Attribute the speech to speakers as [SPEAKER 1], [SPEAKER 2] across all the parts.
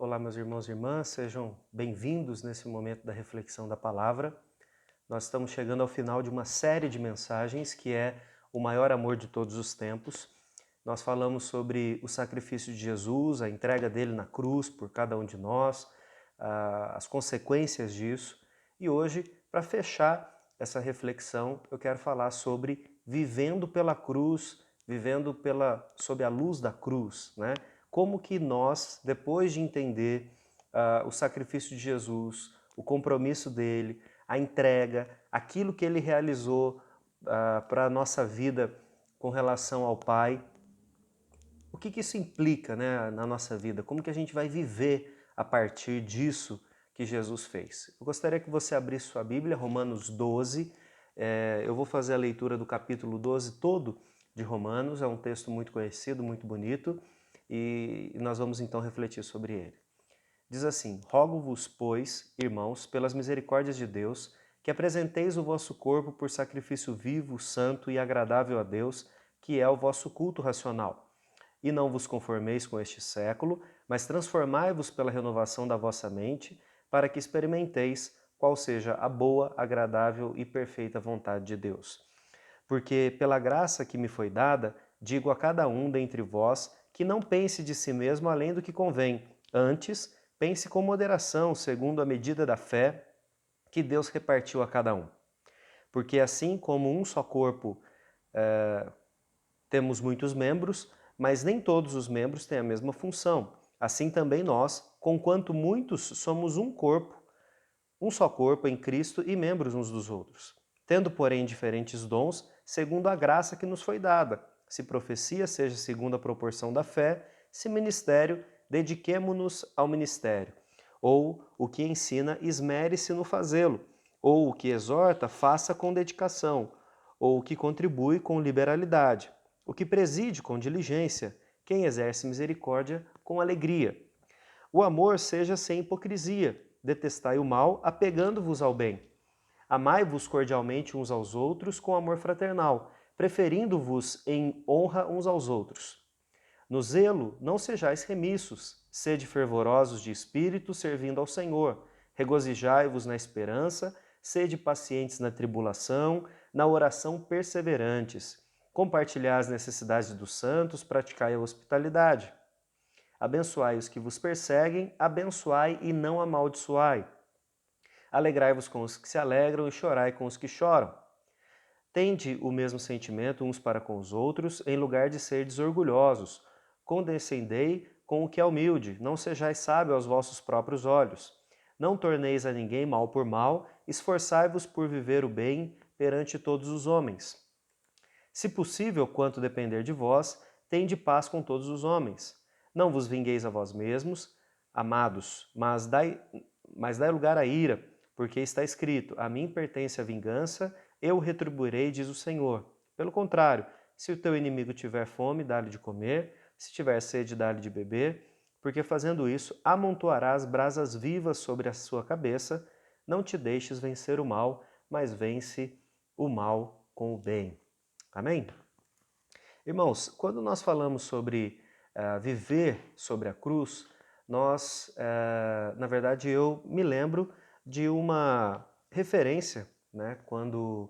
[SPEAKER 1] Olá, meus irmãos e irmãs, sejam bem-vindos nesse momento da reflexão da palavra. Nós estamos chegando ao final de uma série de mensagens que é o maior amor de todos os tempos. Nós falamos sobre o sacrifício de Jesus, a entrega dele na cruz por cada um de nós, as consequências disso. E hoje, para fechar essa reflexão, eu quero falar sobre vivendo pela cruz, vivendo sob a luz da cruz, né? Como que nós, depois de entender o sacrifício de Jesus, o compromisso dele, a entrega, aquilo que ele realizou para a nossa vida com relação ao Pai, o que isso implica, né, na nossa vida? Como que a gente vai viver a partir disso que Jesus fez? Eu gostaria que você abrisse sua Bíblia, Romanos 12. Eu vou fazer a leitura do capítulo 12 todo de Romanos, é um texto muito conhecido, muito bonito, e nós vamos então refletir sobre ele. Diz assim: Rogo-vos, pois, irmãos, pelas misericórdias de Deus, que apresenteis o vosso corpo por sacrifício vivo, santo e agradável a Deus, que é o vosso culto racional. E não vos conformeis com este século, mas transformai-vos pela renovação da vossa mente, para que experimenteis qual seja a boa, agradável e perfeita vontade de Deus. Porque pela graça que me foi dada, digo a cada um dentre vós que não pense de si mesmo além do que convém. Antes, pense com moderação, segundo a medida da fé que Deus repartiu a cada um. Porque assim como um só corpo temos muitos membros, mas nem todos os membros têm a mesma função. Assim também nós, conquanto muitos somos um só corpo em Cristo e membros uns dos outros. Tendo, porém, diferentes dons, segundo a graça que nos foi dada. Se profecia, seja segundo a proporção da fé; se ministério, dediquemo-nos ao ministério. Ou o que ensina, esmere-se no fazê-lo. Ou o que exorta, faça com dedicação. Ou o que contribui com liberalidade. O que preside com diligência. Quem exerce misericórdia com alegria. O amor seja sem hipocrisia. Detestai o mal, apegando-vos ao bem. Amai-vos cordialmente uns aos outros com amor fraternal, preferindo-vos em honra uns aos outros. No zelo, não sejais remissos, sede fervorosos de espírito, servindo ao Senhor. Regozijai-vos na esperança, sede pacientes na tribulação, na oração perseverantes. Compartilhai as necessidades dos santos, praticai a hospitalidade. Abençoai os que vos perseguem, abençoai e não amaldiçoai. Alegrai-vos com os que se alegram e chorai com os que choram. Tende o mesmo sentimento uns para com os outros, em lugar de serdes orgulhosos. Condescendei com o que é humilde, não sejais sábio aos vossos próprios olhos. Não torneis a ninguém mal por mal, esforçai-vos por viver o bem perante todos os homens. Se possível, quanto depender de vós, tende paz com todos os homens. Não vos vingueis a vós mesmos, amados, mas dai lugar à ira, porque está escrito: a mim pertence a vingança, eu retribuirei, diz o Senhor. Pelo contrário, se o teu inimigo tiver fome, dá-lhe de comer, se tiver sede, dá-lhe de beber, porque fazendo isso, amontoarás brasas vivas sobre a sua cabeça. Não te deixes vencer o mal, mas vence o mal com o bem. Amém? Irmãos, quando nós falamos sobre viver sobre a cruz, na verdade, eu me lembro de uma referência, né, quando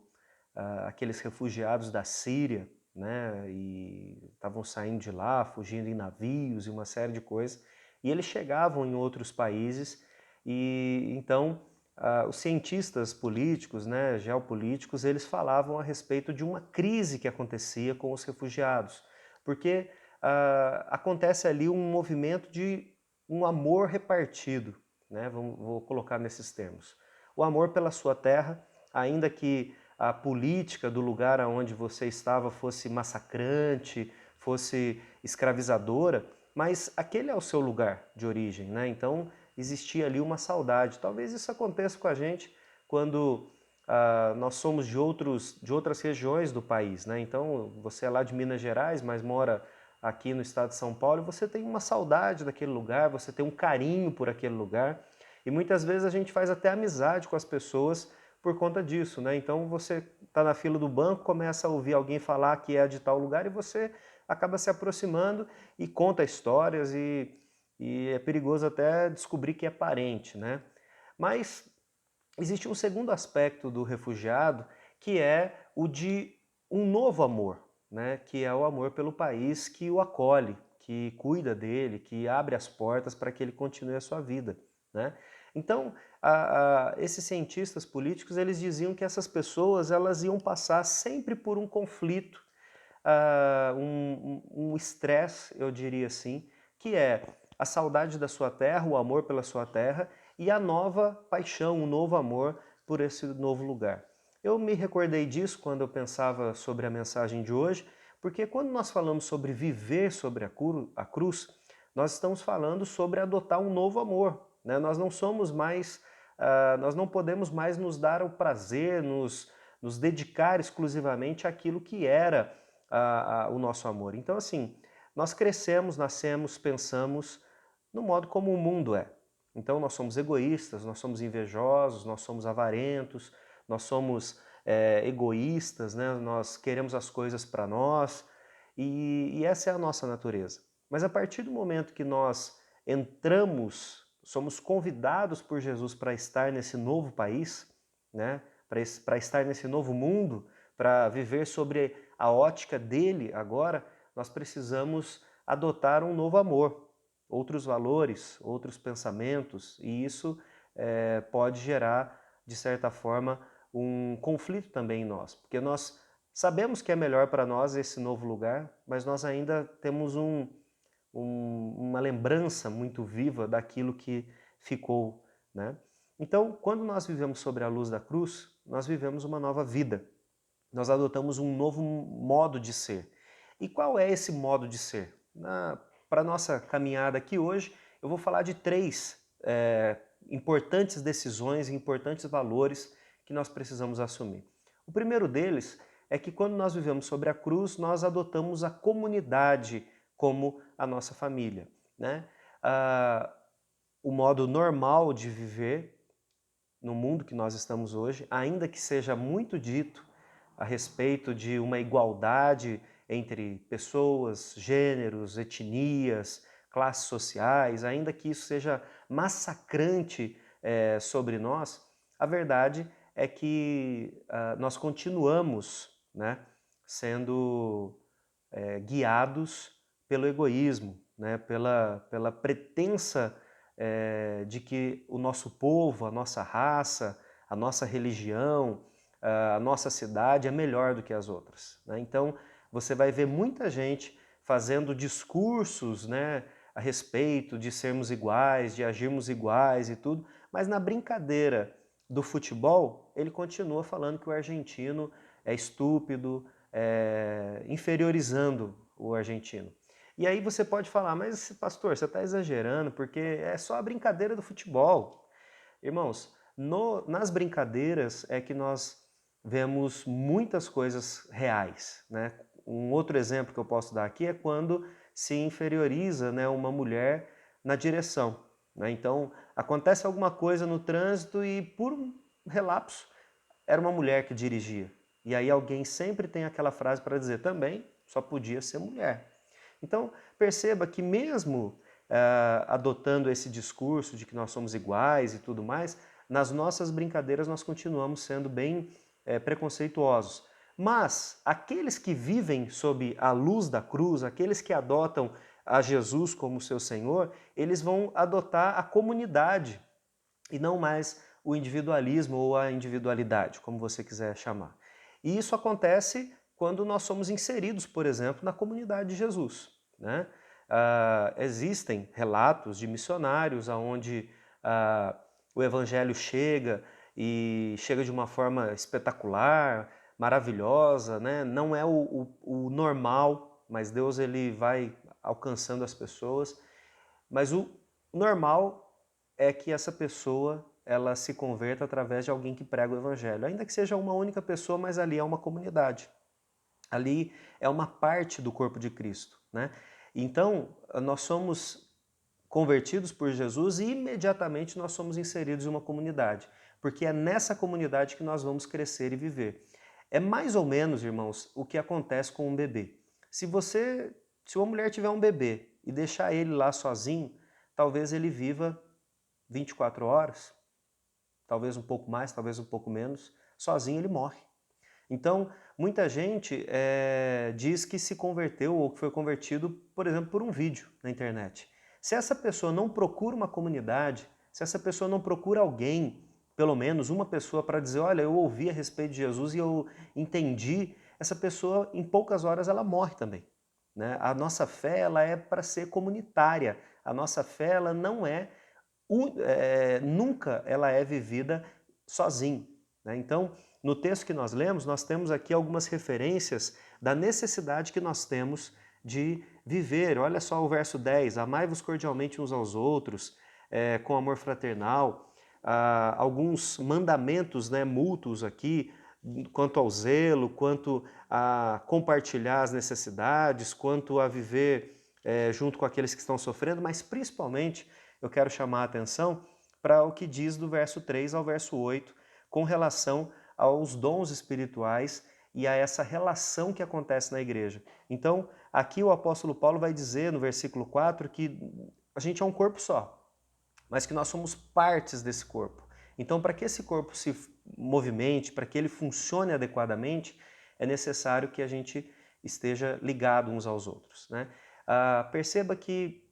[SPEAKER 1] aqueles refugiados da Síria, né, e estavam saindo de lá, fugindo em navios e uma série de coisas, e eles chegavam em outros países e então os cientistas políticos, né, geopolíticos, eles falavam a respeito de uma crise que acontecia com os refugiados, porque acontece ali um movimento de um amor repartido, né, vou colocar nesses termos. O amor pela sua terra, ainda que a política do lugar onde você estava fosse massacrante, fosse escravizadora, mas aquele é o seu lugar de origem, né? Então existia ali uma saudade. Talvez isso aconteça com a gente quando nós somos de outras regiões do país, né? Então você é lá de Minas Gerais, mas mora aqui no estado de São Paulo, e você tem uma saudade daquele lugar, você tem um carinho por aquele lugar, e muitas vezes a gente faz até amizade com as pessoas por conta disso, né? Então você está na fila do banco, começa a ouvir alguém falar que é de tal lugar e você acaba se aproximando e conta histórias e é perigoso até descobrir que é parente, né? Mas existe um segundo aspecto do refugiado, que é o de um novo amor, né? Que é o amor pelo país que o acolhe, que cuida dele, que abre as portas para que ele continue a sua vida, né? Então, esses cientistas políticos, eles diziam que essas pessoas elas iam passar sempre por um conflito, um estresse, eu diria assim, que é a saudade da sua terra, o amor pela sua terra e a nova paixão, o novo amor por esse novo lugar. Eu me recordei disso quando eu pensava sobre a mensagem de hoje, porque quando nós falamos sobre viver sobre a cruz, nós estamos falando sobre adotar um novo amor, né? Nós não somos mais, nós não podemos mais nos dar o prazer, nos dedicar exclusivamente àquilo que era o nosso amor. Então, assim, nós crescemos, nascemos, pensamos no modo como o mundo é. Então, nós somos egoístas, nós somos invejosos, nós somos avarentos, nós somos egoístas, né? Nós queremos as coisas para nós e essa é a nossa natureza. Mas a partir do momento que nós entramos, somos convidados por Jesus para estar nesse novo país, né? Para estar nesse novo mundo, para viver sobre a ótica dele agora, nós precisamos adotar um novo amor, outros valores, outros pensamentos, e isso pode gerar, de certa forma, um conflito também em nós, porque nós sabemos que é melhor para nós esse novo lugar, mas nós ainda temos uma lembrança muito viva daquilo que ficou, né? Então, quando nós vivemos sobre a luz da cruz, nós vivemos uma nova vida. Nós adotamos um novo modo de ser. E qual é esse modo de ser? Para a nossa caminhada aqui hoje, eu vou falar de três importantes decisões, importantes valores que nós precisamos assumir. O primeiro deles é que quando nós vivemos sobre a cruz, nós adotamos a comunidade como a nossa família, né? O modo normal de viver no mundo que nós estamos hoje, ainda que seja muito dito a respeito de uma igualdade entre pessoas, gêneros, etnias, classes sociais, ainda que isso seja massacrante sobre nós, a verdade é que nós continuamos, né, sendo guiados pelo egoísmo, né, pela pretensa de que o nosso povo, a nossa raça, a nossa religião, a nossa cidade é melhor do que as outras, né? Então você vai ver muita gente fazendo discursos, né, a respeito de sermos iguais, de agirmos iguais e tudo, mas na brincadeira do futebol ele continua falando que o argentino é estúpido, inferiorizando o argentino. E aí você pode falar, mas pastor, você está exagerando, porque é só a brincadeira do futebol. Irmãos, nas brincadeiras é que nós vemos muitas coisas reais, né? Um outro exemplo que eu posso dar aqui é quando se inferioriza, né, uma mulher na direção, né? Então, acontece alguma coisa no trânsito e por um relapso era uma mulher que dirigia. E aí alguém sempre tem aquela frase para dizer também, só podia ser mulher. Então, perceba que mesmo adotando esse discurso de que nós somos iguais e tudo mais, nas nossas brincadeiras nós continuamos sendo bem preconceituosos. Mas aqueles que vivem sob a luz da cruz, aqueles que adotam a Jesus como seu Senhor, eles vão adotar a comunidade e não mais o individualismo ou a individualidade, como você quiser chamar. E isso acontece quando nós somos inseridos, por exemplo, na comunidade de Jesus, né? Existem relatos de missionários onde o evangelho chega e chega de uma forma espetacular, maravilhosa, né? Não é o normal, mas Deus ele vai alcançando as pessoas. Mas o normal é que essa pessoa ela se converta através de alguém que prega o evangelho, ainda que seja uma única pessoa, mas ali é uma comunidade. Ali é uma parte do corpo de Cristo, né? Então, nós somos convertidos por Jesus e imediatamente nós somos inseridos em uma comunidade, porque é nessa comunidade que nós vamos crescer e viver. É mais ou menos, irmãos, o que acontece com um bebê. Se uma mulher tiver um bebê e deixar ele lá sozinho, talvez ele viva 24 horas, talvez um pouco mais, talvez um pouco menos, sozinho ele morre. Então, muita gente diz que se converteu ou que foi convertido, por exemplo, por um vídeo na internet. Se essa pessoa não procura uma comunidade, se essa pessoa não procura alguém, pelo menos uma pessoa para dizer, olha, eu ouvi a respeito de Jesus e eu entendi, essa pessoa em poucas horas ela morre também. Né? A nossa fé ela é para ser comunitária, a nossa fé ela não nunca ela é vivida sozinho. Né? Então, no texto que nós lemos, nós temos aqui algumas referências da necessidade que nós temos de viver. Olha só o verso 10, amai-vos cordialmente uns aos outros, com amor fraternal. Alguns mandamentos, né, mútuos aqui, quanto ao zelo, quanto a compartilhar as necessidades, quanto a viver junto com aqueles que estão sofrendo, mas principalmente eu quero chamar a atenção para o que diz do verso 3 ao verso 8, com relação aos dons espirituais e a essa relação que acontece na igreja. Então, aqui o apóstolo Paulo vai dizer no versículo 4 que a gente é um corpo só, mas que nós somos partes desse corpo. Então, para que esse corpo se movimente, para que ele funcione adequadamente, é necessário que a gente esteja ligado uns aos outros. Né? Perceba que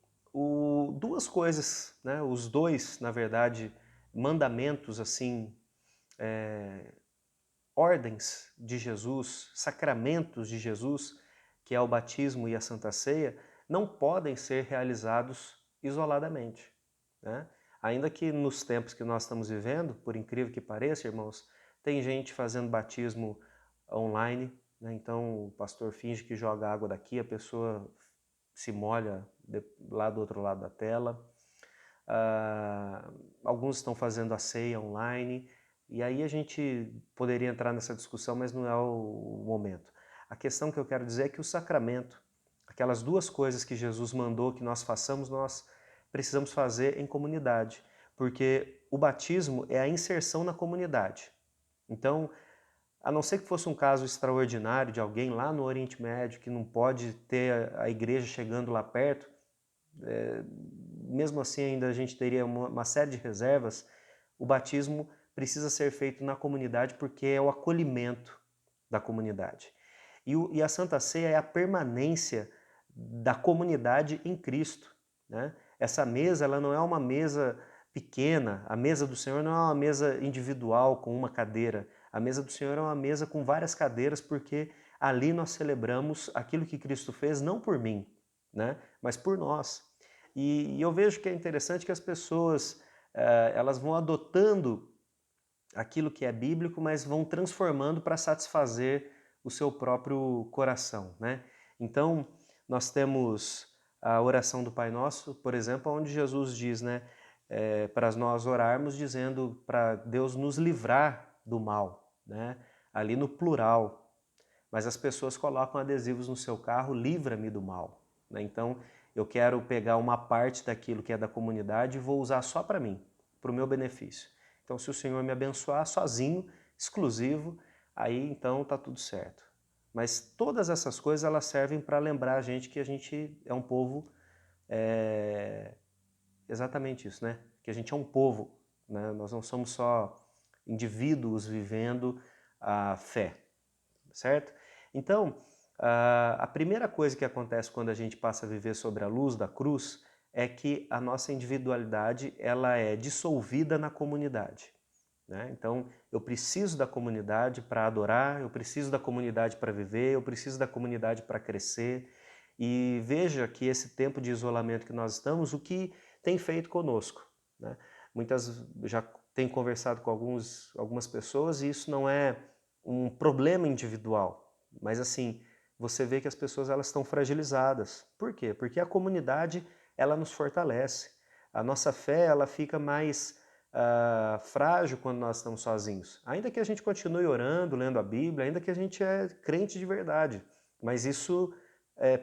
[SPEAKER 1] duas coisas, né, os dois, na verdade, mandamentos, assim, ordens de Jesus, sacramentos de Jesus, que é o batismo e a Santa Ceia, não podem ser realizados isoladamente. Né? Ainda que nos tempos que nós estamos vivendo, por incrível que pareça, irmãos, tem gente fazendo batismo online, né? Então o pastor finge que joga água daqui, a pessoa se molha lá do outro lado da tela. Alguns estão fazendo a ceia online, e aí a gente poderia entrar nessa discussão, mas não é o momento. A questão que eu quero dizer é que o sacramento, aquelas duas coisas que Jesus mandou que nós façamos, nós precisamos fazer em comunidade, porque o batismo é a inserção na comunidade. Então, a não ser que fosse um caso extraordinário de alguém lá no Oriente Médio que não pode ter a igreja chegando lá perto, mesmo assim ainda a gente teria uma série de reservas, o batismo precisa ser feito na comunidade porque é o acolhimento da comunidade. E a Santa Ceia é a permanência da comunidade em Cristo. Né? Essa mesa ela não é uma mesa pequena, a mesa do Senhor não é uma mesa individual com uma cadeira, a mesa do Senhor é uma mesa com várias cadeiras porque ali nós celebramos aquilo que Cristo fez não por mim, né? Mas por nós. E eu vejo que é interessante que as pessoas elas vão adotando aquilo que é bíblico, mas vão transformando para satisfazer o seu próprio coração, né? Então, nós temos a oração do Pai Nosso, por exemplo, onde Jesus diz, né, para nós orarmos dizendo para Deus nos livrar do mal, né? Ali no plural. Mas as pessoas colocam adesivos no seu carro, livra-me do mal, né? Então, eu quero pegar uma parte daquilo que é da comunidade e vou usar só para mim, para o meu benefício. Então, se o Senhor me abençoar sozinho, exclusivo, aí então tá tudo certo. Mas todas essas coisas elas servem para lembrar a gente que a gente é um povo, exatamente isso, né? Que a gente é um povo, né? Nós não somos só indivíduos vivendo a fé, certo? Então, a primeira coisa que acontece quando a gente passa a viver sobre a luz da cruz é que a nossa individualidade ela é dissolvida na comunidade. Né? Então, eu preciso da comunidade para adorar, eu preciso da comunidade para viver, eu preciso da comunidade para crescer. E veja que esse tempo de isolamento que nós estamos, o que tem feito conosco. Né? Já tenho conversado com algumas pessoas e isso não é um problema individual, mas assim, você vê que as pessoas elas estão fragilizadas. Por quê? Porque a comunidade ela nos fortalece. A nossa fé ela fica mais frágil quando nós estamos sozinhos. Ainda que a gente continue orando, lendo a Bíblia, ainda que a gente é crente de verdade, mas isso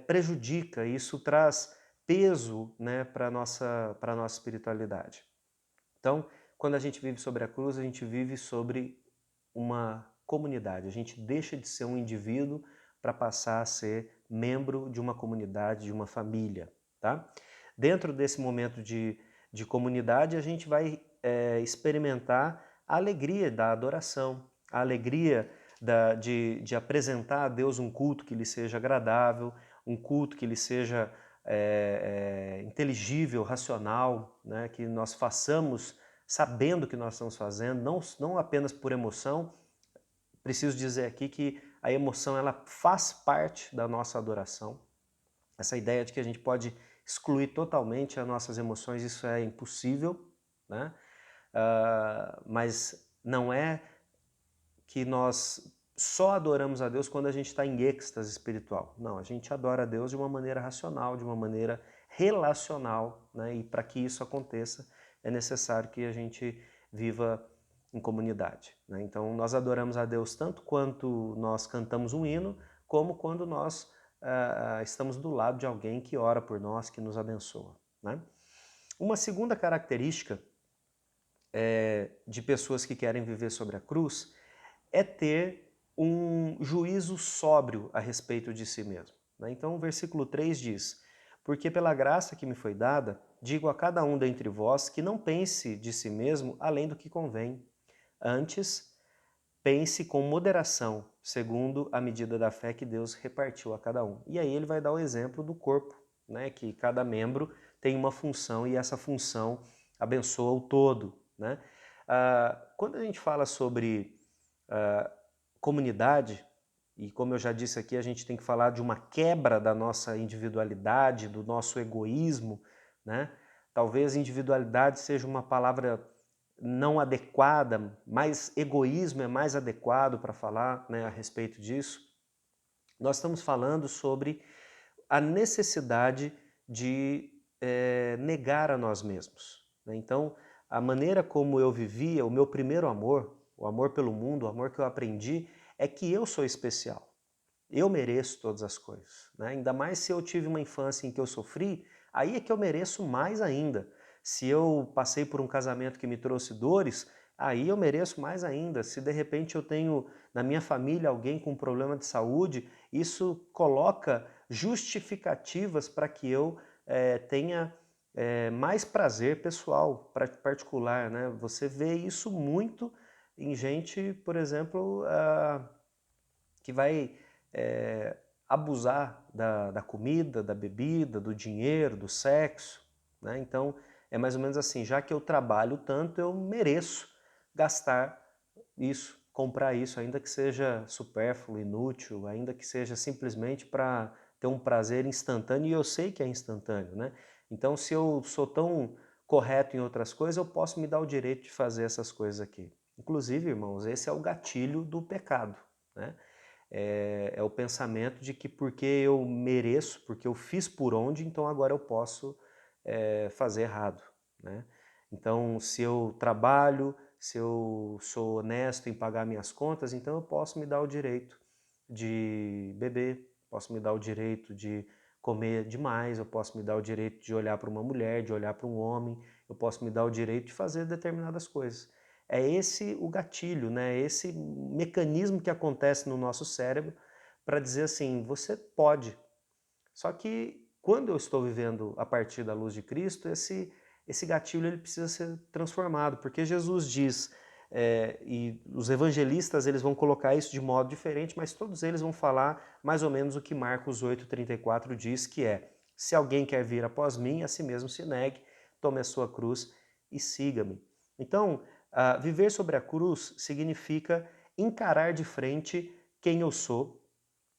[SPEAKER 1] prejudica, isso traz peso, né, para a nossa espiritualidade. Então, quando a gente vive sobre a cruz, a gente vive sobre uma comunidade. A gente deixa de ser um indivíduo para passar a ser membro de uma comunidade, de uma família. Tá? dentro desse momento de comunidade, a gente vai experimentar a alegria da adoração, a alegria de apresentar a Deus um culto que lhe seja agradável, um culto que lhe seja inteligível, racional, né? Que nós façamos sabendo o que nós estamos fazendo, não apenas por emoção. Preciso dizer aqui que a emoção ela faz parte da nossa adoração. Essa ideia de que a gente pode excluir totalmente as nossas emoções, isso é impossível, né? Mas não é que nós só adoramos a Deus quando a gente está em êxtase espiritual. Não, a gente adora a Deus de uma maneira racional, de uma maneira relacional, né? E para que isso aconteça é necessário que a gente viva em comunidade, né? Então nós adoramos a Deus tanto quanto nós cantamos um hino, como quando nós estamos do lado de alguém que ora por nós, que nos abençoa, né? Uma segunda característica de pessoas que querem viver sobre a cruz é ter um juízo sóbrio a respeito de si mesmo, né? Então o versículo 3 diz: porque pela graça que me foi dada, digo a cada um dentre vós que não pense de si mesmo além do que convém. Antes, pense com moderação, segundo a medida da fé que Deus repartiu a cada um. E aí ele vai dar o exemplo do corpo, né? Que cada membro tem uma função e essa função abençoa o todo, né? Quando a gente fala sobre comunidade, e como eu já disse aqui, a gente tem que falar de uma quebra da nossa individualidade, do nosso egoísmo, né? Talvez individualidade seja uma palavra não adequada, mas egoísmo é mais adequado para falar, né, a respeito disso. Nós estamos falando sobre a necessidade de negar a nós mesmos, né? Então, a maneira como eu vivia, o meu primeiro amor, o amor pelo mundo, o amor que eu aprendi, é que eu sou especial. Eu mereço todas as coisas, né? Ainda mais se eu tive uma infância em que eu sofri, aí é que eu mereço mais ainda. Se eu passei por um casamento que me trouxe dores, aí eu mereço mais ainda. Se de repente eu tenho na minha família alguém com problema de saúde, isso coloca justificativas para que eu tenha mais prazer pessoal, particular, né? Você vê isso muito em gente, por exemplo, que vai abusar da comida, da bebida, do dinheiro, do sexo, né? Então é mais ou menos assim, já que eu trabalho tanto, eu mereço gastar isso, comprar isso, ainda que seja supérfluo, inútil, ainda que seja simplesmente para ter um prazer instantâneo, e eu sei que é instantâneo, né? Então se eu sou tão correto em outras coisas, eu posso me dar o direito de fazer essas coisas aqui. Inclusive, irmãos, esse é o gatilho do pecado, né? É o pensamento de que porque eu mereço, porque eu fiz por onde, então agora eu posso fazer errado, né? Então, se eu trabalho, se eu sou honesto em pagar minhas contas, então eu posso me dar o direito de beber, posso me dar o direito de comer demais, eu posso me dar o direito de olhar para uma mulher, de olhar para um homem, eu posso me dar o direito de fazer determinadas coisas. É esse o gatilho, né? É esse mecanismo que acontece no nosso cérebro para dizer assim, você pode. Só que quando eu estou vivendo a partir da luz de Cristo, esse gatilho ele precisa ser transformado, porque Jesus diz, e os evangelistas eles vão colocar isso de modo diferente, mas todos eles vão falar mais ou menos o que Marcos 8,34 diz, que é: se alguém quer vir após mim, a si mesmo se negue, tome a sua cruz e siga-me. Então, viver sobre a cruz significa encarar de frente quem eu sou,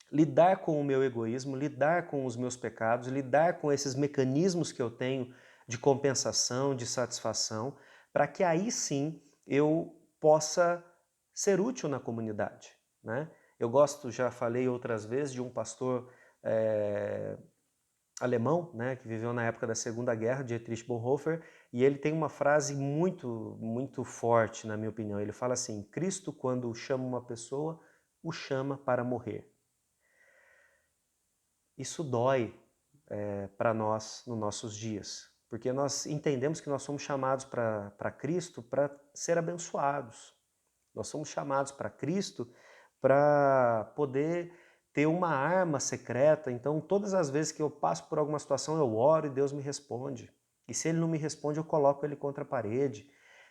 [SPEAKER 1] lidar com o meu egoísmo, lidar com os meus pecados, lidar com esses mecanismos que eu tenho de compensação, de satisfação, para que aí sim eu possa ser útil na comunidade, né? Eu gosto, já falei outras vezes, de um pastor alemão, né, que viveu na época da Segunda Guerra, Dietrich Bonhoeffer, e ele tem uma frase muito forte, na minha opinião. Ele fala assim: Cristo, quando chama uma pessoa, o chama para morrer. Isso dói para nós nos nossos dias, porque nós entendemos que nós somos chamados para Cristo para ser abençoados. Nós somos chamados para Cristo para poder ter uma arma secreta. Então, todas as vezes que eu passo por alguma situação, eu oro e Deus me responde. E se Ele não me responde, eu coloco Ele contra a parede.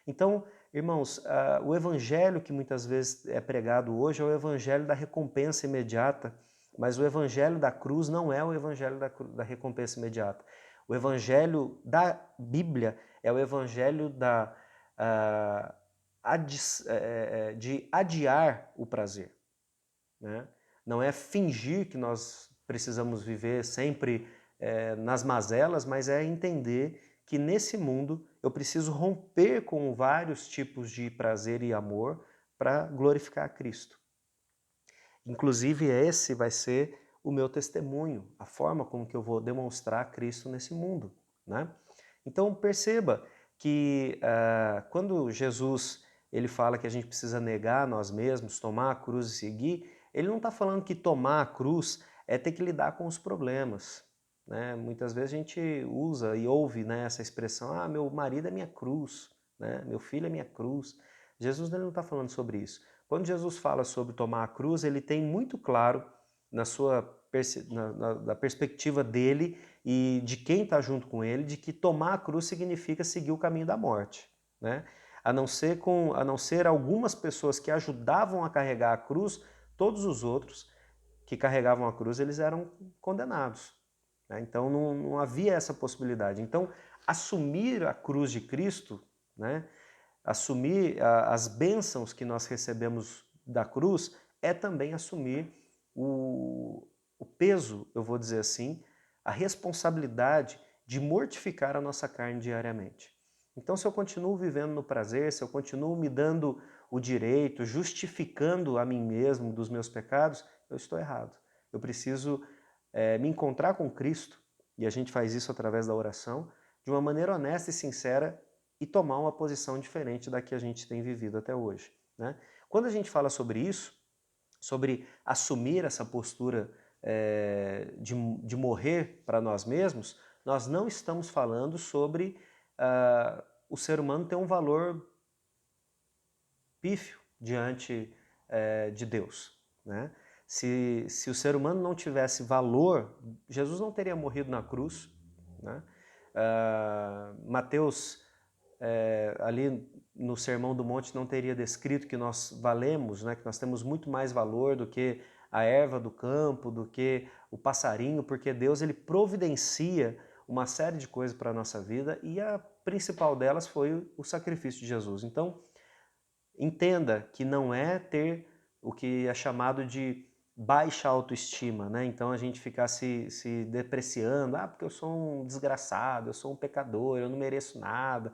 [SPEAKER 1] Então, irmãos, o evangelho que muitas vezes é pregado hoje é o evangelho da recompensa imediata, mas o evangelho da cruz não é o evangelho da recompensa imediata. O evangelho da Bíblia é o evangelho de adiar o prazer, né? Não é fingir que nós precisamos viver sempre nas mazelas, mas é entender que nesse mundo eu preciso romper com vários tipos de prazer e amor para glorificar a Cristo. Inclusive esse vai ser o meu testemunho, a forma como que eu vou demonstrar Cristo nesse mundo, né? Então perceba que quando Jesus ele fala que a gente precisa negar nós mesmos, tomar a cruz e seguir, ele não está falando que tomar a cruz é ter que lidar com os problemas, né? Muitas vezes a gente usa e ouve, né, essa expressão, meu marido é minha cruz, né? Meu filho é minha cruz. Jesus ele não está falando sobre isso. Quando Jesus fala sobre tomar a cruz, ele tem muito claro da perspectiva dele e de quem está junto com ele, de que tomar a cruz significa seguir o caminho da morte, né? A não ser algumas pessoas que ajudavam a carregar a cruz, todos os outros que carregavam a cruz, eles eram condenados, né? Então não havia essa possibilidade. Então, assumir a cruz de Cristo, né? Assumir as bênçãos que nós recebemos da cruz é também assumir o peso, eu vou dizer assim, a responsabilidade de mortificar a nossa carne diariamente. Então, se eu continuo vivendo no prazer, se eu continuo me dando o direito, justificando a mim mesmo dos meus pecados, eu estou errado. Eu preciso me encontrar com Cristo, e a gente faz isso através da oração, de uma maneira honesta e sincera, e tomar uma posição diferente da que a gente tem vivido até hoje, né? Quando a gente fala sobre isso, sobre assumir essa postura de morrer para nós mesmos, nós não estamos falando sobre o ser humano ter um valor pífio diante de Deus, né? Se o ser humano não tivesse valor, Jesus não teria morrido na cruz, né? Mateus ali no Sermão do Monte não teria descrito que nós valemos, né, que nós temos muito mais valor do que a erva do campo, do que o passarinho, porque Deus ele providencia uma série de coisas para a nossa vida e a principal delas foi o sacrifício de Jesus. Então, entenda que não é ter o que é chamado de baixa autoestima, né? Então a gente ficar se depreciando, porque eu sou um desgraçado, eu sou um pecador, eu não mereço nada,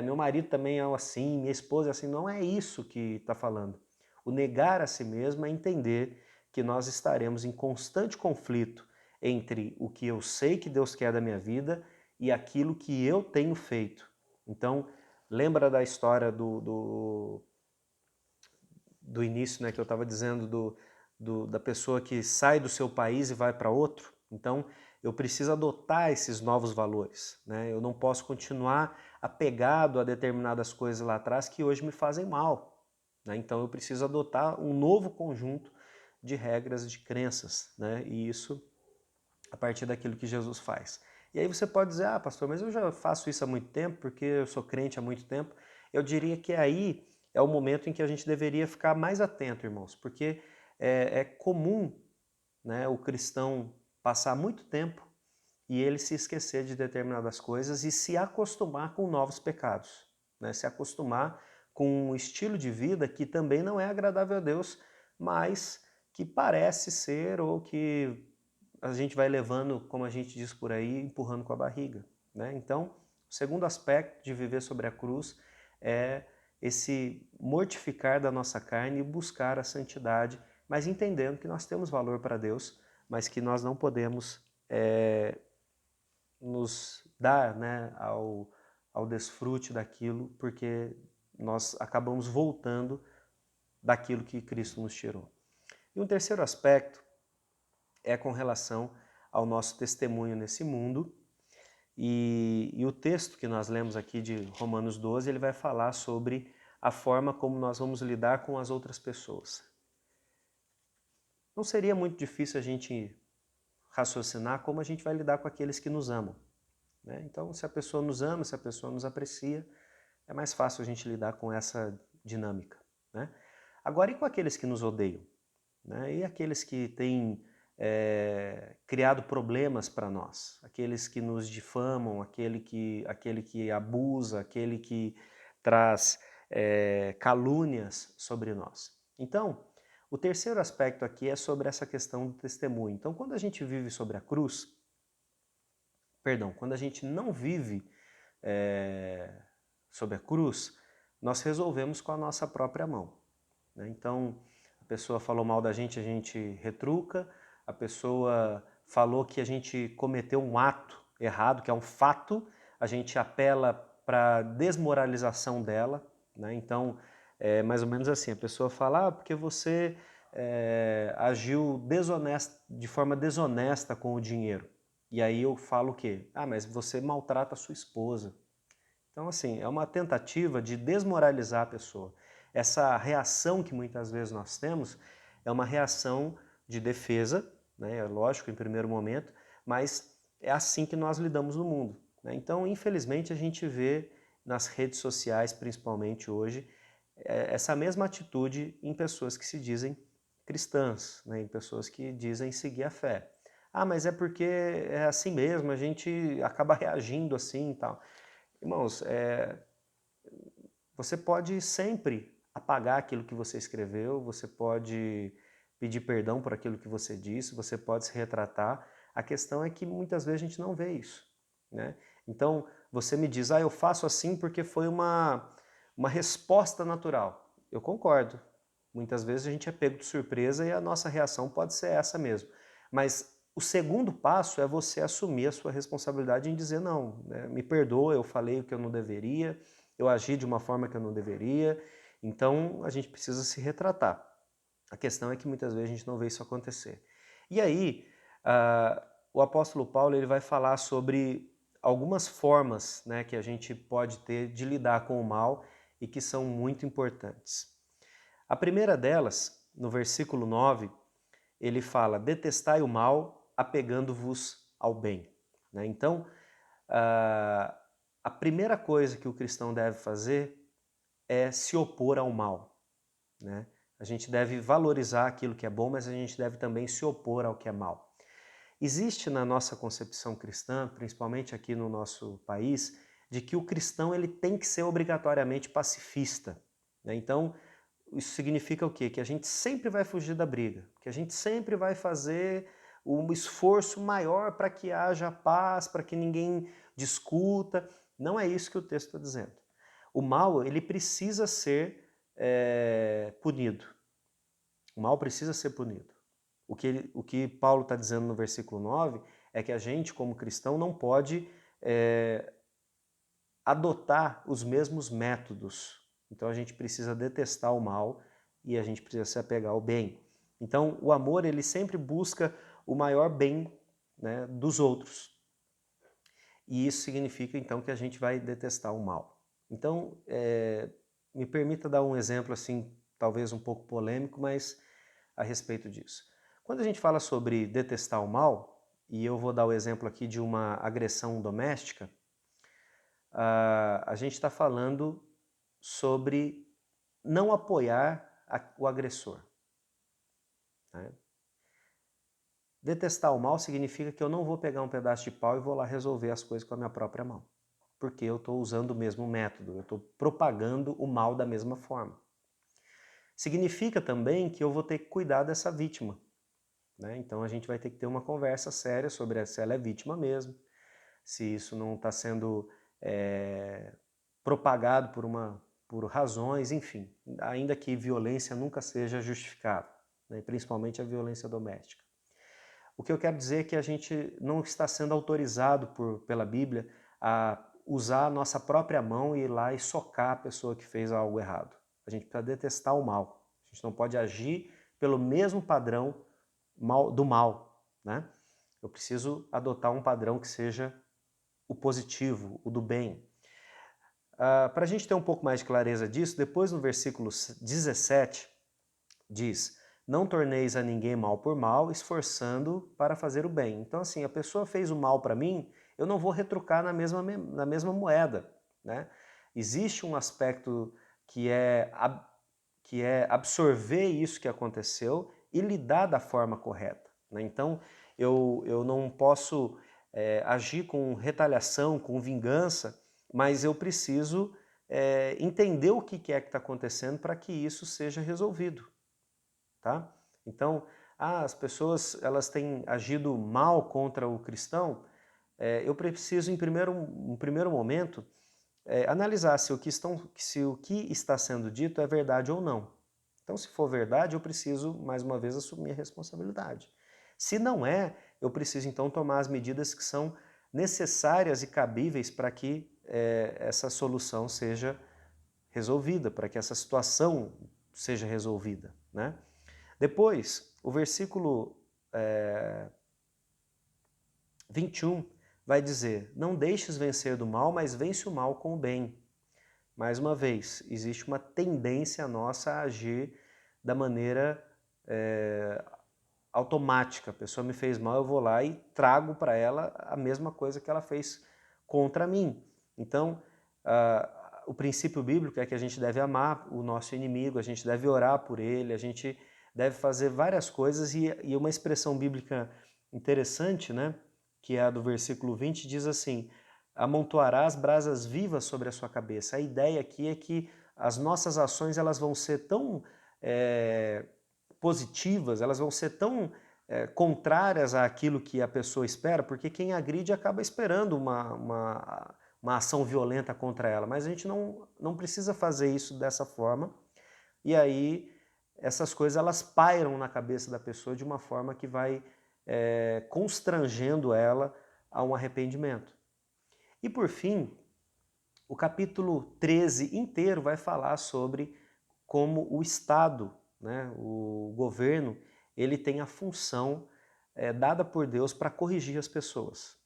[SPEAKER 1] meu marido também é assim, minha esposa é assim. Não é isso que está falando. O negar a si mesmo é entender que nós estaremos em constante conflito entre o que eu sei que Deus quer da minha vida e aquilo que eu tenho feito. Então, lembra da história do início, né, que eu estava dizendo da pessoa que sai do seu país e vai para outro? Então, eu preciso adotar esses novos valores, né? Eu não posso continuar apegado a determinadas coisas lá atrás que hoje me fazem mal, né? Então, eu preciso adotar um novo conjunto de regras, de crenças, né? E isso a partir daquilo que Jesus faz. E aí você pode dizer, pastor, mas eu já faço isso há muito tempo, porque eu sou crente há muito tempo. Eu diria que aí é o momento em que a gente deveria ficar mais atento, irmãos, porque é comum, né, o cristão passar muito tempo e ele se esquecer de determinadas coisas e se acostumar com novos pecados, né, se acostumar com um estilo de vida que também não é agradável a Deus, mas que parece ser ou que a gente vai levando, como a gente diz por aí, empurrando com a barriga, né? Então, o segundo aspecto de viver sobre a cruz é esse mortificar da nossa carne e buscar a santidade, mas entendendo que nós temos valor para Deus, mas que nós não podemos nos dar, né, ao desfrute daquilo, porque nós acabamos voltando daquilo que Cristo nos tirou. E um terceiro aspecto é com relação ao nosso testemunho nesse mundo. E o texto que nós lemos aqui de Romanos 12, ele vai falar sobre a forma como nós vamos lidar com as outras pessoas. não seria muito difícil a gente raciocinar como a gente vai lidar com aqueles que nos amam, né? Então, se a pessoa nos ama, se a pessoa nos aprecia, é mais fácil a gente lidar com essa dinâmica, né? Agora, e com aqueles que nos odeiam, né? E aqueles que têm criado problemas para nós, aqueles que nos difamam, aquele que abusa, aquele que traz calúnias sobre nós. Então, o terceiro aspecto aqui é sobre essa questão do testemunho. Então, quando a gente vive sobre a cruz, quando a gente não vive sobre a cruz, nós resolvemos com a nossa própria mão, né? Então, a pessoa falou mal da gente, a gente retruca, a pessoa falou que a gente cometeu um ato errado, que é um fato, a gente apela para a desmoralização dela, né? Então, é mais ou menos assim, a pessoa fala, porque você agiu de forma desonesta com o dinheiro. E aí eu falo o quê? Mas você maltrata a sua esposa. Então, assim, é uma tentativa de desmoralizar a pessoa. Essa reação que muitas vezes nós temos é uma reação de defesa, né? É lógico, em primeiro momento, mas é assim que nós lidamos no mundo, né? Então, infelizmente, a gente vê nas redes sociais, principalmente hoje, essa mesma atitude em pessoas que se dizem cristãs, né? Em pessoas que dizem seguir a fé. Mas é porque é assim mesmo, a gente acaba reagindo assim e tal. Irmãos, você pode sempre apagar aquilo que você escreveu, você pode pedir perdão por aquilo que você disse, você pode se retratar. A questão é que muitas vezes a gente não vê isso, né? Então, você me diz, eu faço assim porque foi uma resposta natural. Eu concordo. Muitas vezes a gente é pego de surpresa e a nossa reação pode ser essa mesmo. Mas o segundo passo é você assumir a sua responsabilidade em dizer não, né? Me perdoa, eu falei o que eu não deveria, eu agi de uma forma que eu não deveria, então a gente precisa se retratar. A questão é que muitas vezes a gente não vê isso acontecer. E aí, o apóstolo Paulo ele vai falar sobre algumas formas, né, que a gente pode ter de lidar com o mal e que são muito importantes. A primeira delas, no versículo 9, ele fala, detestai o mal, apegando-vos ao bem, né? Então, a primeira coisa que o cristão deve fazer é se opor ao mal, né? A gente deve valorizar aquilo que é bom, mas a gente deve também se opor ao que é mal. Existe na nossa concepção cristã, principalmente aqui no nosso país, de que o cristão ele tem que ser obrigatoriamente pacifista, né? Então, isso significa o quê? Que a gente sempre vai fugir da briga, que a gente sempre vai fazer um esforço maior para que haja paz, para que ninguém discuta. Não é isso que o texto está dizendo. O mal, ele precisa ser punido. O mal precisa ser punido. O que Paulo está dizendo no versículo 9 é que a gente, como cristão, não pode adotar os mesmos métodos. Então a gente precisa detestar o mal e a gente precisa se apegar ao bem. Então o amor ele sempre busca o maior bem, né, dos outros. E isso significa então que a gente vai detestar o mal. Então me permita dar um exemplo assim, talvez um pouco polêmico, mas a respeito disso. Quando a gente fala sobre detestar o mal, e eu vou dar o exemplo aqui de uma agressão doméstica, a gente está falando sobre não apoiar o agressor, né? Detestar o mal significa que eu não vou pegar um pedaço de pau e vou lá resolver as coisas com a minha própria mão, porque eu estou usando o mesmo método, eu estou propagando o mal da mesma forma. Significa também que eu vou ter que cuidar dessa vítima, né? Então a gente vai ter que ter uma conversa séria sobre se ela é vítima mesmo, se isso não está sendo propagado por razões, enfim, ainda que violência nunca seja justificada, né? Principalmente a violência doméstica. O que eu quero dizer é que a gente não está sendo autorizado pela Bíblia a usar a nossa própria mão e ir lá e socar a pessoa que fez algo errado. A gente precisa detestar o mal. A gente não pode agir pelo mesmo padrão do mal, né? Eu preciso adotar um padrão que seja o positivo, o do bem. Para a gente ter um pouco mais de clareza disso, depois no versículo 17 diz, Não torneis a ninguém mal por mal, esforçando para fazer o bem. Então, assim, a pessoa fez o mal para mim, eu não vou retrucar na mesma moeda, né? Existe um aspecto que é absorver isso que aconteceu e lidar da forma correta, né? Então, eu não posso agir com retaliação, com vingança, mas eu preciso entender o que é que está acontecendo para que isso seja resolvido, tá? Então, as pessoas elas têm agido mal contra o cristão, eu preciso, em primeiro momento, analisar se o que está sendo dito é verdade ou não. Então, se for verdade, eu preciso, mais uma vez, assumir a responsabilidade. Se não é, eu preciso, então, tomar as medidas que são necessárias e cabíveis para que essa solução seja resolvida, para que essa situação seja resolvida, né? Depois, o versículo 21 vai dizer: não deixes vencer do mal, mas vence o mal com o bem. Mais uma vez, existe uma tendência nossa a agir da maneira automática. A pessoa me fez mal, eu vou lá e trago para ela a mesma coisa que ela fez contra mim. Então, o princípio bíblico é que a gente deve amar o nosso inimigo, a gente deve orar por ele, a gente deve fazer várias coisas, e uma expressão bíblica interessante, né, que é a do versículo 20, diz assim: amontoarás brasas vivas sobre a sua cabeça. A ideia aqui é que as nossas ações elas vão ser tão positivas, elas vão ser tão contrárias àquilo que a pessoa espera, porque quem agride acaba esperando uma ação violenta contra ela, mas a gente não precisa fazer isso dessa forma, e aí essas coisas elas pairam na cabeça da pessoa de uma forma que vai constrangendo ela a um arrependimento. E por fim, o capítulo 13 inteiro vai falar sobre como o Estado, né, o governo, ele tem a função dada por Deus para corrigir as pessoas.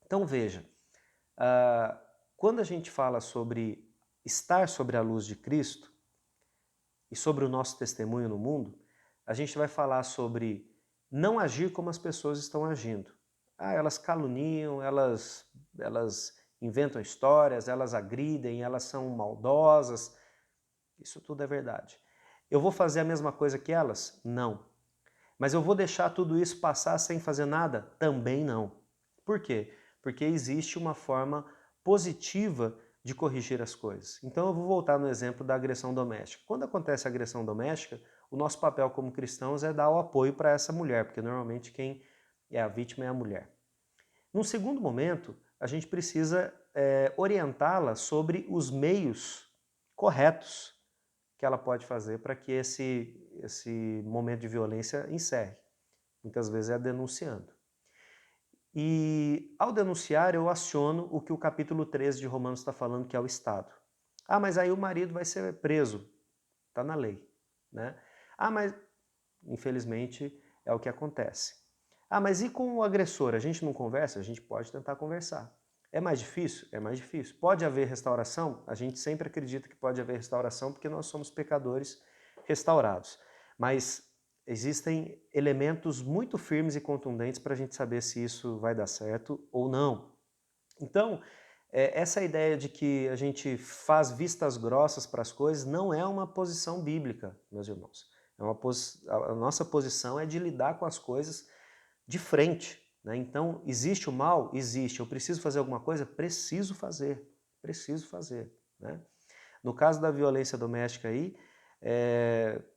[SPEAKER 1] Então veja, quando a gente fala sobre estar sobre a luz de Cristo e sobre o nosso testemunho no mundo, a gente vai falar sobre não agir como as pessoas estão agindo. Elas caluniam, elas inventam histórias, elas agridem, elas são maldosas. Isso tudo é verdade. Eu vou fazer a mesma coisa que elas? Não. Mas eu vou deixar tudo isso passar sem fazer nada? Também não. Por quê? Porque existe uma forma positiva de corrigir as coisas. Então eu vou voltar no exemplo da agressão doméstica. Quando acontece a agressão doméstica, o nosso papel como cristãos é dar o apoio para essa mulher, porque normalmente quem é a vítima é a mulher. Num segundo momento, a gente precisa orientá-la sobre os meios corretos que ela pode fazer para que esse momento de violência encerre. Muitas vezes é denunciando. E ao denunciar, eu aciono o que o capítulo 13 de Romanos está falando, que é o Estado. Mas aí o marido vai ser preso. Está na lei, né? Mas infelizmente é o que acontece. Mas e com o agressor? A gente não conversa? A gente pode tentar conversar. É mais difícil? É mais difícil. Pode haver restauração? A gente sempre acredita que pode haver restauração porque nós somos pecadores restaurados. Mas existem elementos muito firmes e contundentes para a gente saber se isso vai dar certo ou não. Então, essa ideia de que a gente faz vistas grossas para as coisas não é uma posição bíblica, meus irmãos. A nossa posição é de lidar com as coisas de frente, né? Então, existe o mal? Existe. Eu preciso fazer alguma coisa? Preciso fazer. Preciso fazer, né? No caso da violência doméstica aí,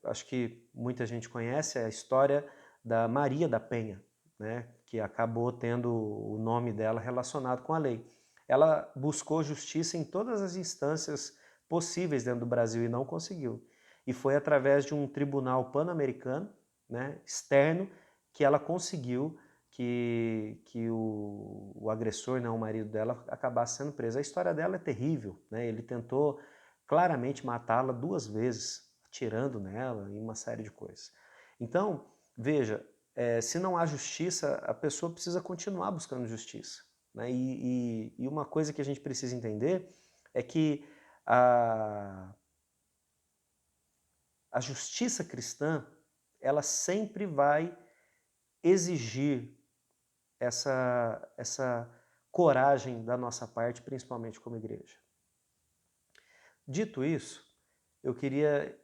[SPEAKER 1] acho que muita gente conhece a história da Maria da Penha, né? Que acabou tendo o nome dela relacionado com a lei. Ela buscou justiça em todas as instâncias possíveis dentro do Brasil e não conseguiu. E foi através de um tribunal pan-americano, né, externo, que ela conseguiu que o agressor, né, o marido dela, acabasse sendo preso. A história dela é terrível, né? Ele tentou claramente matá-la 2 vezes, atirando nela e uma série de coisas. Então, veja, se não há justiça, a pessoa precisa continuar buscando justiça, né? E uma coisa que a gente precisa entender é que a justiça cristã, ela sempre vai exigir essa coragem da nossa parte, principalmente como igreja. Dito isso, eu queria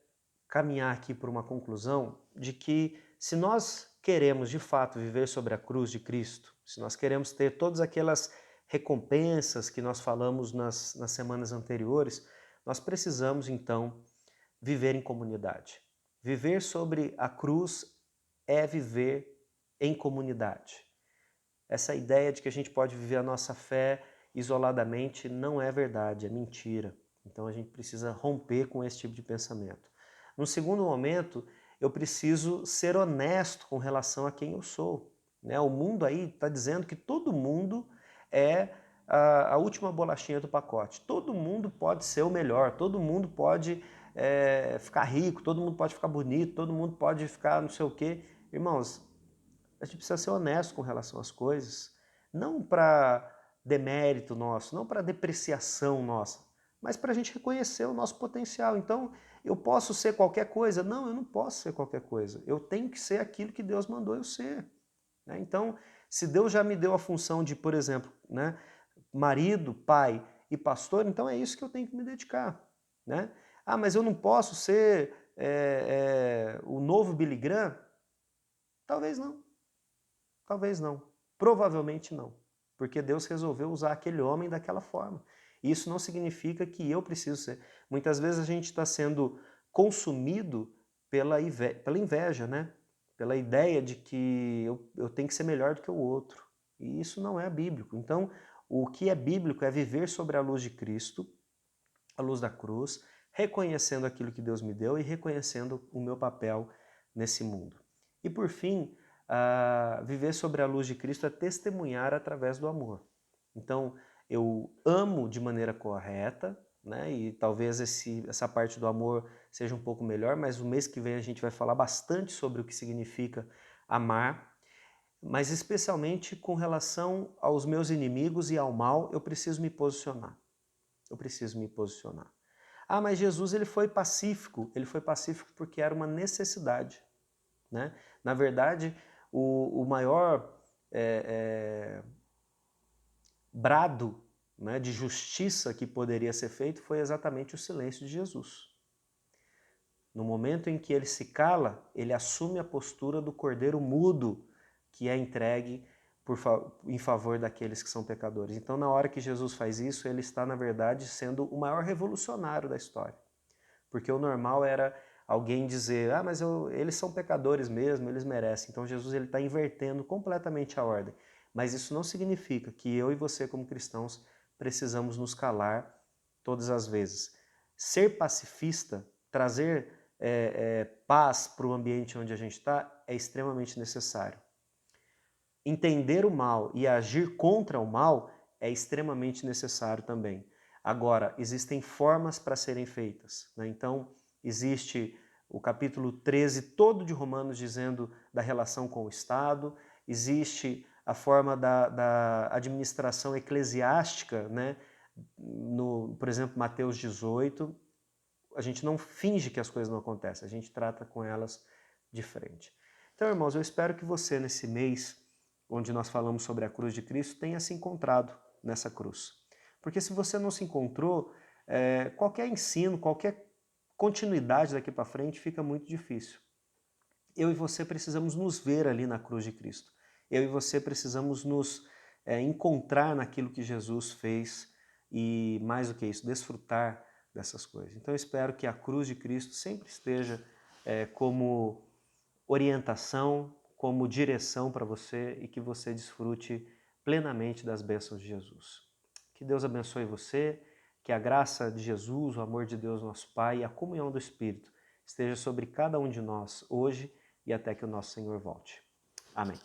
[SPEAKER 1] caminhar aqui por uma conclusão de que se nós queremos de fato viver sobre a cruz de Cristo, se nós queremos ter todas aquelas recompensas que nós falamos nas semanas anteriores, nós precisamos então viver em comunidade. Viver sobre a cruz é viver em comunidade. Essa ideia de que a gente pode viver a nossa fé isoladamente não é verdade, é mentira. Então a gente precisa romper com esse tipo de pensamento. No segundo momento, eu preciso ser honesto com relação a quem eu sou. Né? O mundo aí está dizendo que todo mundo é a última bolachinha do pacote. Todo mundo pode ser o melhor, todo mundo pode ficar rico, todo mundo pode ficar bonito, todo mundo pode ficar não sei o quê. Irmãos, a gente precisa ser honesto com relação às coisas, não para demérito nosso, não para depreciação nossa, mas para a gente reconhecer o nosso potencial. Então, eu posso ser qualquer coisa? Não, eu não posso ser qualquer coisa. Eu tenho que ser aquilo que Deus mandou eu ser. Né? Então, se Deus já me deu a função de, por exemplo, né, marido, pai e pastor, então é isso que eu tenho que me dedicar. Né? Ah, mas eu não posso ser o novo Billy Graham? Talvez não. Talvez não. Provavelmente não. Porque Deus resolveu usar aquele homem daquela forma. E isso não significa que eu preciso ser. Muitas vezes a gente está sendo consumido pela inveja, né? Pela ideia de que eu tenho que ser melhor do que o outro. E isso não é bíblico. Então, o que é bíblico é viver sobre a luz de Cristo, a luz da cruz, reconhecendo aquilo que Deus me deu e reconhecendo o meu papel nesse mundo. E por fim, viver sobre a luz de Cristo é testemunhar através do amor. Então, eu amo de maneira correta, né? E talvez essa parte do amor seja um pouco melhor, mas o mês que vem a gente vai falar bastante sobre o que significa amar, mas especialmente com relação aos meus inimigos e ao mal, eu preciso me posicionar. Eu preciso me posicionar. Ah, mas Jesus ele foi pacífico porque era uma necessidade. Né? Na verdade, o maior brado, né, de justiça que poderia ser feito foi exatamente o silêncio de Jesus. No momento em que ele se cala, ele assume a postura do cordeiro mudo que é entregue em favor daqueles que são pecadores. Então, na hora que Jesus faz isso, ele está, na verdade, sendo o maior revolucionário da história. Porque o normal era alguém dizer, ah, mas eles são pecadores mesmo, eles merecem. Então Jesus está invertendo completamente a ordem. Mas isso não significa que eu e você, como cristãos, precisamos nos calar todas as vezes. Ser pacifista, trazer paz para o ambiente onde a gente está, é extremamente necessário. Entender o mal e agir contra o mal é extremamente necessário também. Agora, existem formas para serem feitas. Né? Então, existe o capítulo 13 todo de Romanos dizendo da relação com o Estado, existe a forma da administração eclesiástica, né? Por exemplo, Mateus 18, a gente não finge que as coisas não acontecem, a gente trata com elas de frente. Então, irmãos, eu espero que você, nesse mês, onde nós falamos sobre a cruz de Cristo, tenha se encontrado nessa cruz. Porque se você não se encontrou, qualquer ensino, qualquer continuidade daqui para frente fica muito difícil. Eu e você precisamos nos ver ali na cruz de Cristo. Eu e você precisamos nos encontrar naquilo que Jesus fez e, mais do que isso, desfrutar dessas coisas. Então eu espero que a cruz de Cristo sempre esteja como orientação, como direção para você e que você desfrute plenamente das bênçãos de Jesus. Que Deus abençoe você, que a graça de Jesus, o amor de Deus nosso Pai e a comunhão do Espírito esteja sobre cada um de nós hoje e até que o nosso Senhor volte. Amém.